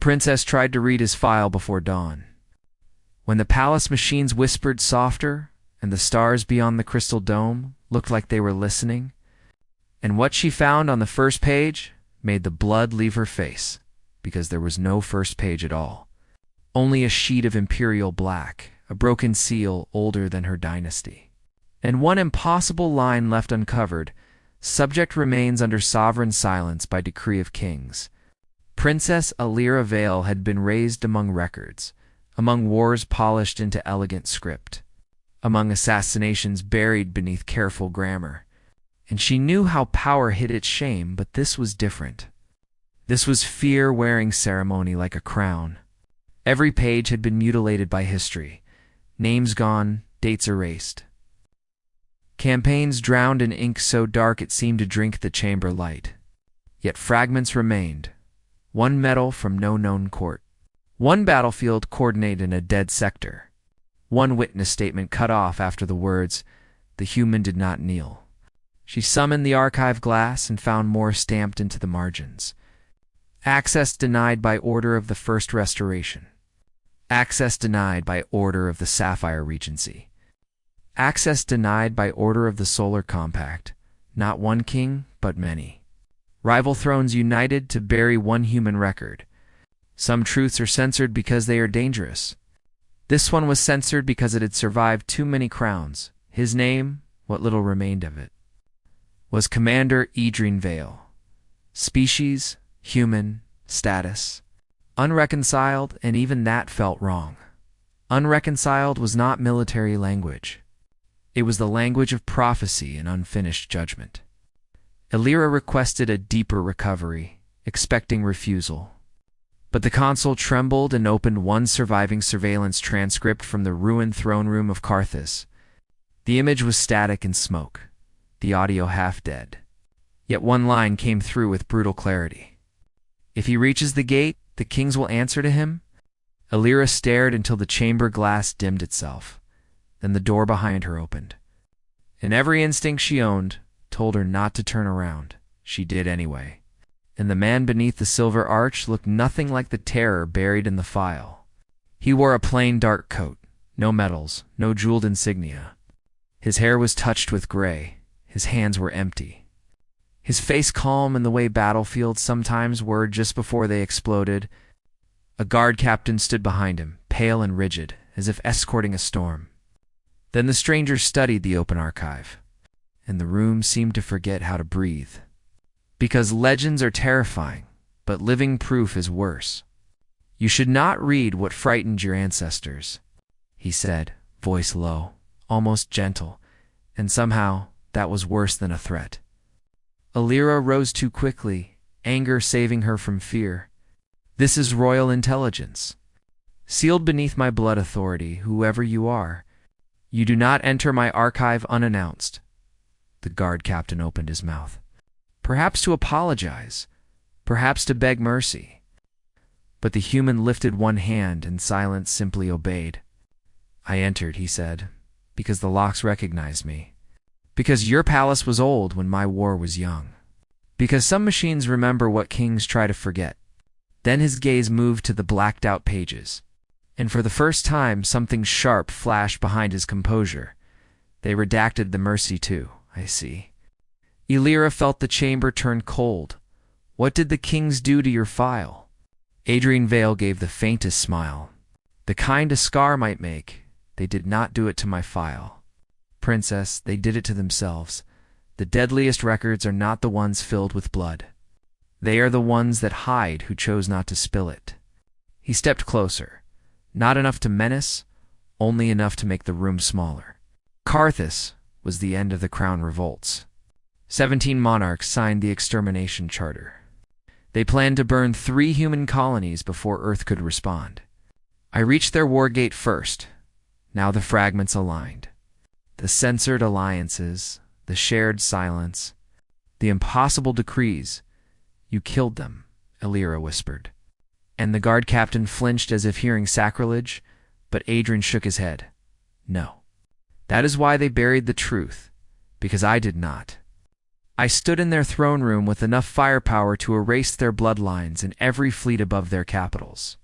princess tried to read his file before dawn. When the palace machines whispered softer, and the stars beyond the crystal dome looked like they were listening, and what she found on the first page made the blood leave her face, because there was no first page at all. Only a sheet of imperial black, a broken seal older than her dynasty. And one impossible line left uncovered: subject remains under sovereign silence by decree of kings. Princess Alira Vale had been raised among records, among wars polished into elegant script, among assassinations buried beneath careful grammar. And she knew how power hid its shame, but this was different. This was fear wearing ceremony like a crown. Every page had been mutilated by history, names gone, dates erased. Campaigns drowned in ink so dark it seemed to drink the chamber light. Yet fragments remained. One medal from no known court. One battlefield coordinate in a dead sector. One witness statement cut off after the words, "The human did not kneel." She summoned the archive glass and found more stamped into the margins. Access denied by order of the First Restoration. Access denied by order of the Sapphire Regency. Access denied by order of the Solar Compact. Not one king, but many. Rival thrones united to bury one human record. Some truths are censored because they are dangerous. This one was censored because it had survived too many crowns. His name, what little remained of it, was Commander Adrian Vale. Species, human, status, unreconciled, and even that felt wrong. Unreconciled was not military language. It was the language of prophecy and unfinished judgment. Alira requested a deeper recovery, expecting refusal. But the console trembled and opened one surviving surveillance transcript from the ruined throne room of Carthus. The image was static and smoke, the audio half dead. Yet one line came through with brutal clarity. "If he reaches the gate, the kings will answer to him." Alira stared until the chamber glass dimmed itself. Then the door behind her opened. And every instinct she owned told her not to turn around. She did anyway. And the man beneath the silver arch looked nothing like the terror buried in the file. He wore a plain dark coat, no medals, no jeweled insignia. His hair was touched with gray. His hands were empty. His face calm in the way battlefields sometimes were just before they exploded. A guard captain stood behind him, pale and rigid, as if escorting a storm. Then the stranger studied the open archive, and the room seemed to forget how to breathe. Because legends are terrifying, but living proof is worse. "You should not read what frightened your ancestors," he said, voice low, almost gentle, and somehow that was worse than a threat. Alira rose too quickly, anger saving her from fear. "This is royal intelligence. Sealed beneath my blood authority, whoever you are. You do not enter my archive unannounced." The guard captain opened his mouth. Perhaps to apologize, perhaps to beg mercy. But the human lifted one hand and silence simply obeyed. "I entered," he said, "because the locks recognized me. Because your palace was old when my war was young. Because some machines remember what kings try to forget." Then his gaze moved to the blacked-out pages. And for the first time, something sharp flashed behind his composure. "They redacted the mercy too, I see." Alira felt the chamber turn cold. "What did the kings do to your file?" Adrian Vale gave the faintest smile. "The kind a scar might make. They did not do it to my file. Princess, they did it to themselves. The deadliest records are not the ones filled with blood. They are the ones that hide who chose not to spill it." He stepped closer. Not enough to menace, only enough to make the room smaller. Carthus was the end of the crown revolts. 17 monarchs signed the extermination charter. They planned to burn 3 human colonies before Earth could respond. I reached their war gate first. Now the fragments aligned. The censored alliances, the shared silence, the impossible decrees. "You killed them," Alira whispered. And the guard captain flinched as if hearing sacrilege, but Adrian shook his head. "No. That is why they buried the truth, because I did not. I stood in their throne room with enough firepower to erase their bloodlines and every fleet above their capitals.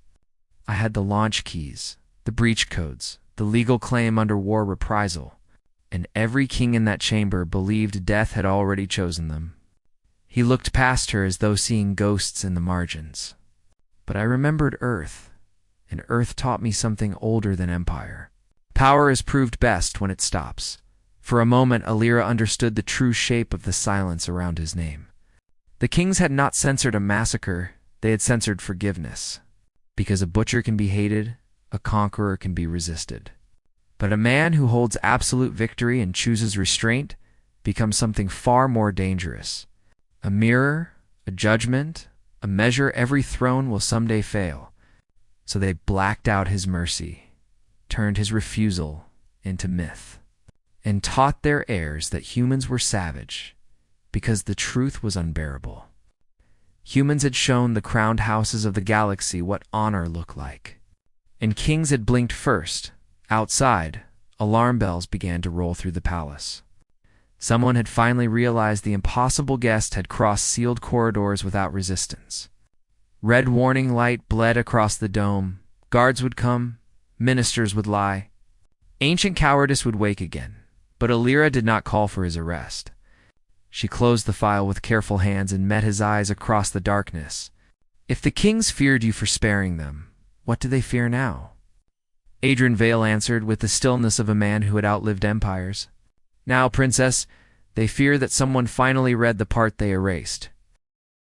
I had the launch keys, the breach codes, the legal claim under war reprisal, and every king in that chamber believed death had already chosen them. He looked past her as though seeing ghosts in the margins. But I remembered Earth, and Earth taught me something older than Empire. Power is proved best when it stops. For a moment, Alira understood the true shape of the silence around his name. The kings had not censored a massacre, they had censored forgiveness. Because a butcher can be hated, a conqueror can be resisted. But a man who holds absolute victory and chooses restraint becomes something far more dangerous. A mirror, a judgment, a measure every throne will someday fail. So they blacked out his mercy, turned his refusal into myth, and taught their heirs that humans were savage because the truth was unbearable. Humans had shown the crowned houses of the galaxy what honor looked like. And kings had blinked first. Outside, alarm bells began to roll through the palace. Someone had finally realized the impossible guest had crossed sealed corridors without resistance. Red warning light bled across the dome. Guards would come, ministers would lie. Ancient cowardice would wake again. But Alira did not call for his arrest. She closed the file with careful hands and met his eyes across the darkness. If the kings feared you for sparing them, what do they fear now? Adrian Vale answered with the stillness of a man who had outlived empires. Now, princess, they fear that someone finally read the part they erased.